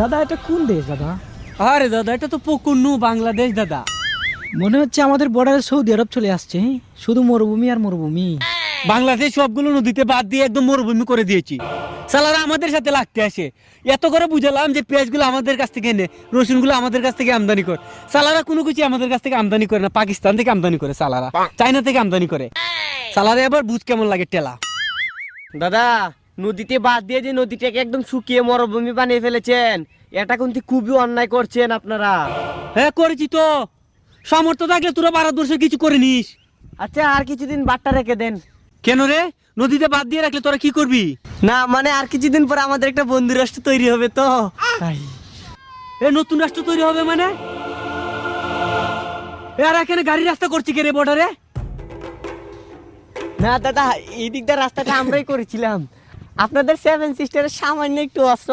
দাদা এটা কোন দেশ দাদা? আরে দাদা এটা তো পুকুন্নু বাংলাদেশ দাদা। মনে হচ্ছে আমাদের বর্ডারে সৌদি আরব চলে আসছে। শুধু মরুভূমি আর মরুভূমি। বাংলাদেশ সবগুলো নদীতে বাদ দিয়ে একদম মরুভূমি করে দিয়েছি। সালারা আমাদের সাথে লাগতে আসে, এত করে বুঝালাম যে পেঁয়াজগুলো আমাদের কাছ থেকে এনে, রসুনগুলো আমাদের কাছ থেকে আমদানি করে। সালারা কোনো কিছু আমাদের কাছ থেকে আমদানি করে না, পাকিস্তান থেকে আমদানি করে, সালারা চায়না থেকে আমদানি করে। সালারা এবার বুঝ কেমন লাগে টেলা। দাদা নদীতে বাদ দিয়ে যে নদীটাকে একদম শুকিয়ে মরুভূমি বানিয়ে ফেলেছেন, এটা কিন্তু খুবই অন্যায় করছেন আপনারা। হ্যাঁ করেছি তো, সামর্থ্য থাকলে তোরা ভারতবর্ষের কিছু করে নিস। আচ্ছা আর কিছুদিন বাট্টা রেখে দেন। কেন রে, নদীতে বাদ দিয়ে রাখলে তোরা কি করবি? না মানে আর কিছুদিন পর আমাদের একটা বন্ধু রাষ্ট্র তৈরি হবে তো তাই। এ নতুন রাষ্ট্র তৈরি হবে মানে? আর এখানে গাড়ি রাস্তা করছি কে রে বর্ডারে? না দাদা এই দিকটা রাস্তাটা আমরাই করেছিলাম, আপনাদের সেভেন সিস্টারের সামান্য একটু অস্ত্র